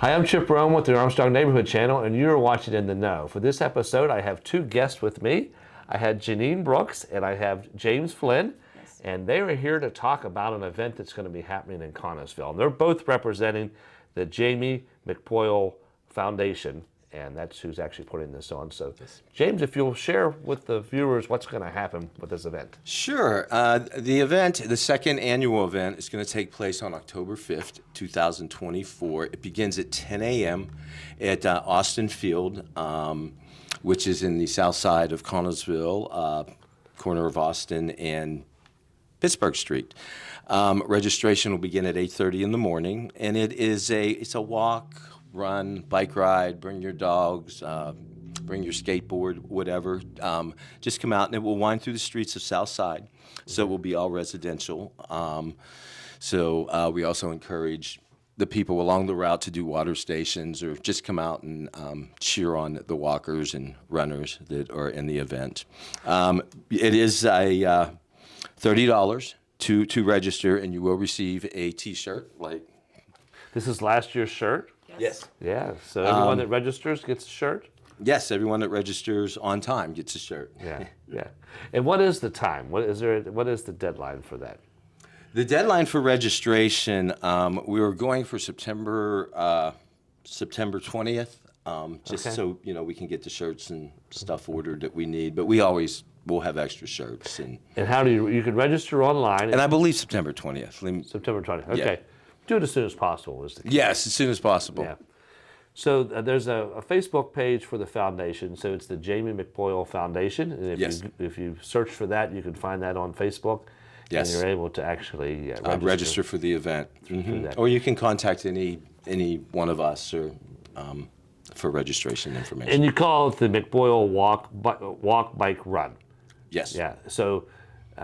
Hi, I'm Chip Rome with the Armstrong Neighborhood Channel, and you're watching In the Know. For this episode, I have two guests with me. I had Janine Brooks and I have James Flynn, and they are here to talk about an event that's going to be happening in Connellsville. And they're both representing the Jamie McPoyle Foundation, and that's who's actually putting this on. So, James, if you'll share with the viewers what's going to happen with this event. Sure. The event, the second annual event, is going to take place on October 5th, 2024. It begins at 10 a.m. at Austin Field, which is in the south side of Connellsville, corner of Austin and Pittsburgh Street. Registration will begin at 8:30 in the morning, and it's a walk, run, bike ride, bring your dogs, bring your skateboard, whatever. Just come out, and it will wind through the streets of South Side, so it will be all residential. We also encourage the people along the route to do water stations or just come out and cheer on the walkers and runners that are in the event. It is a $30 to register, and you will receive a T-shirt. This is last year's shirt? Yes. Yeah, so everyone that registers gets a shirt? Yes, everyone that registers on time gets a shirt. Yeah, yeah. And what is the time? What is the deadline for that? The deadline for registration, we were going for September 20th, so we can get the shirts and stuff ordered that we need. But we always will have extra shirts. And how do you can register online? And I believe September 20th. September 20th. Okay. Yeah. Do it as soon as possible. Is the key. Yes, as soon as possible. Yeah. So there's a Facebook page for the foundation. So it's the Jamie McPoyle Foundation. And if you search for that, you can find that on Facebook. Yes. And you're able to actually register for the event. Through that. Or you can contact any one of us or for registration information. And you call it the McPoyle Walk, Bike, Run. Yes. Yeah. So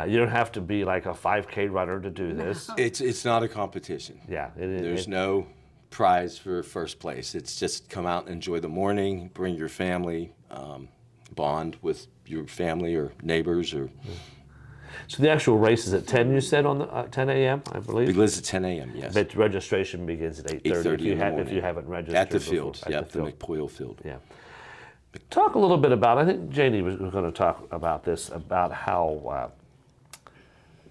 you don't have to be like a 5K runner to do this. It's not a competition. Yeah. There's no prize for first place. It's just come out and enjoy the morning, bring your family, bond with your family or neighbors or. So the actual race is at 10, you said, on the 10 a.m., I believe? It begins at 10 a.m., yes. But registration begins at 8:30 if you haven't registered. At the field, before, the McPoyle Field. Yeah. Talk a little bit about, I think Janie was going to talk about this, about how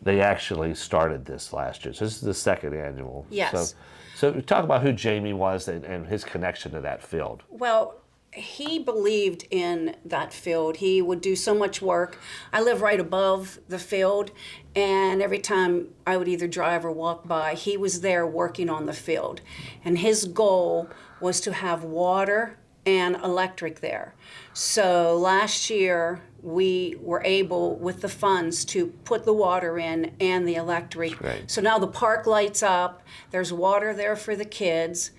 they actually started this last year. So this is the second annual. Yes. So talk about who Jamie was and his connection to that field. Well, he believed in that field. He would do so much work. I live right above the field, and every time I would either drive or walk by, he was there working on the field. And his goal was to have water and electric there. So last year, we were able, with the funds, to put the water in and the electric. Right. So now the park lights up, there's water there for the kids.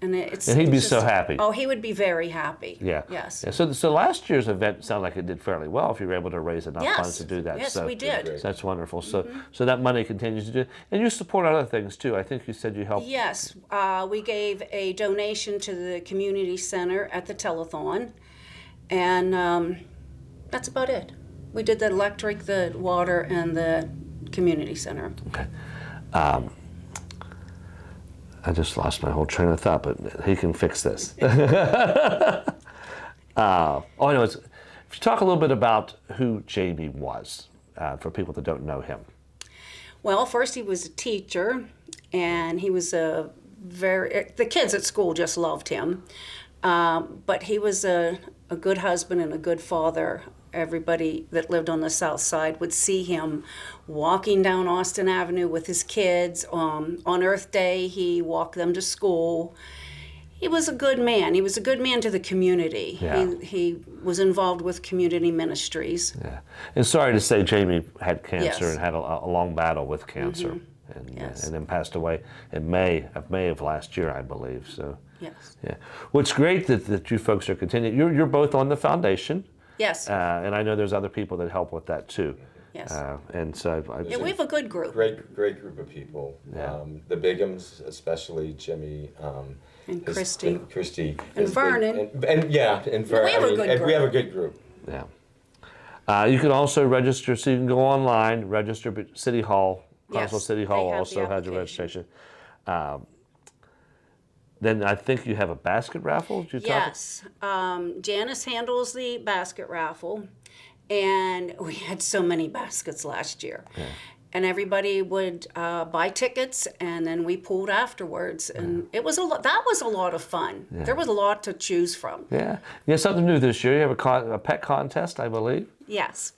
And he'd be so happy. Oh, he would be very happy. Yeah. Yes. Yeah. So last year's event sounded like it did fairly well if you were able to raise enough funds to do that. Yes, so, we did. So that's wonderful. So that money continues to do, and you support other things too. I think you said you helped. Yes, we gave a donation to the community center at the telethon, and that's about it. We did the electric, the water, and the community center. Okay. I just lost my whole train of thought, but he can fix this. I know. If you talk a little bit about who Jamie was, for people that don't know him. Well, first he was a teacher, and he was the kids at school just loved him. But he was a good husband and a good father. Everybody that lived on the south side would see him walking down Austin Avenue with his kids. On Earth Day, he walked them to school. He was a good man. He was a good man to the community. Yeah. He was involved with community ministries. Yeah. And sorry to say, Jamie had cancer and had a long battle with cancer, and then passed away in May of last year, I believe. So. Yes. Yeah. Well, it's great that you folks are continuing. You're both on the foundation. Yes. And I know there's other people that help with that too. Yes. And so we have a good group. Great group of people. Yeah. The Bighams, especially Jimmy. And Christy. And Vernon. And Vernon. We have a good group. We have a good group. Yeah. You can also register, so you can go online, register at City Hall. Connellsville City Hall they have also the has a application. registration. Then I think you have a basket raffle. Did you talk? Yes. Janice handles the basket raffle, and we had so many baskets last year. Yeah. And everybody would buy tickets, and then we pulled afterwards, and it was that was a lot of fun. Yeah. There was a lot to choose from. Yeah. You have something new this year. You have a pet contest, I believe. Yes.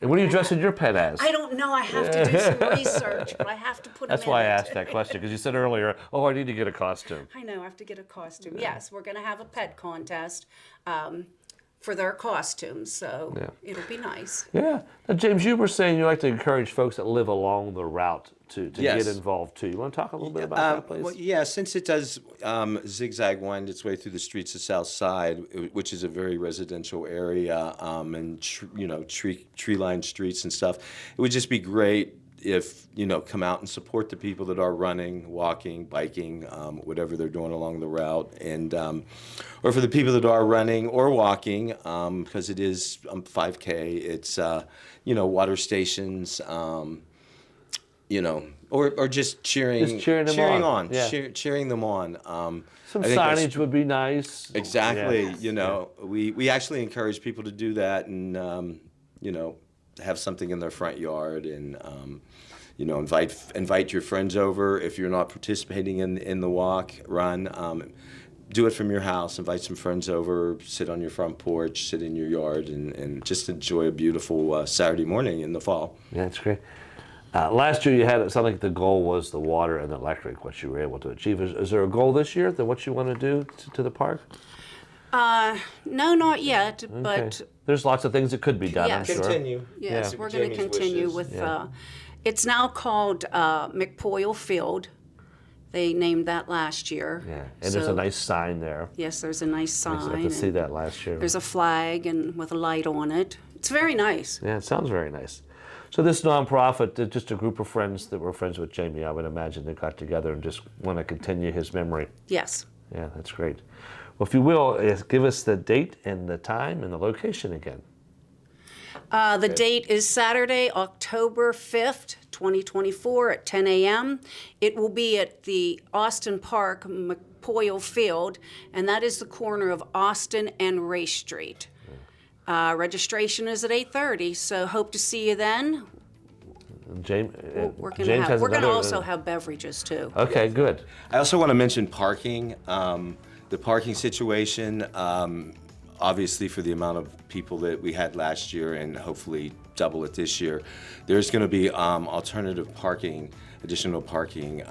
And what are you dressing your pet as? I don't know. I have to do some research, but I have to put them That's in why I it. asked that question, because you said earlier, oh, I need to get a costume. I know. I have to get a costume. Yes, we're going to have a pet contest for their costumes, so it'll be nice. Yeah. Now, James, you were saying you like to encourage folks that live along the route to Yes. get involved too. You want to talk a little bit about that, please? Well, yeah, since it does zigzag wind its way through the streets of South Side, which is a very residential area, and tree-lined streets and stuff, it would just be great if come out and support the people that are running, walking, biking, whatever they're doing along the route, and or for the people that are running or walking, because it is 5K. It's water stations. Or just cheering them on. Yeah. cheering them on. Some I think that's- signage would be nice. Exactly. Yeah. We actually encourage people to do that, and have something in their front yard, and invite your friends over if you're not participating in the walk, run. Do it from your house. Invite some friends over. Sit on your front porch. Sit in your yard, and just enjoy a beautiful Saturday morning in the fall. Yeah, that's great. Last year you had it sound like the goal was the water and the electric, what you were able to achieve. Is there a goal this year that what you want to do to the park? No, not yet, Okay. but There's lots of things that could be done, Yes. I'm sure. Continue. yes, Yeah. we're going to Jamie's continue wishes. with. Yeah. It's now called McPoyle Field. They named that last year. Yeah, and there's a So, nice sign there. Yes, there's a nice I sign. could see and that last year. There's a flag and with a light on it. It's very nice. Yeah, it sounds very nice. So this nonprofit, just a group of friends that were friends with Jamie, I would imagine, that got together and just want to continue his memory. Yes. Yeah, that's great. Well, if you will, give us the date and the time and the location again. The date is Saturday, October 5th, 2024 at 10 a.m. It will be at the Austin Park McPoyle Field, and that is the corner of Austin and Race Street. Registration is at 8:30, so hope to see you then. James, We're James going has to another- also have beverages too. Okay, good. I also want to mention parking. The parking situation, obviously for the amount of people that we had last year and hopefully double it this year, there's going to be alternative parking, additional parking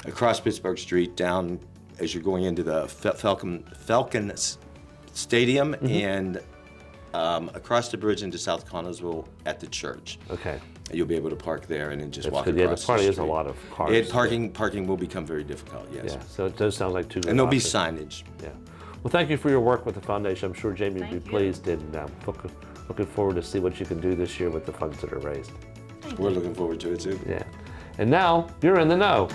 across Pittsburgh Street down as you're going into the Falcon Stadium and across the bridge into South Connellsville at the church. Okay. You'll be able to park there and then just That's walk good. across Yeah, the party is a street. lot of cars. Parking will become very difficult, yes. Yeah, so it does sound like two good And there'll be options. signage. Yeah. Well, thank you for your work with the foundation. I'm sure Jamie would be Thank you. pleased, and looking forward to see what you can do this year with the funds that are raised. We're looking forward to it too. Yeah. And now you're in the know.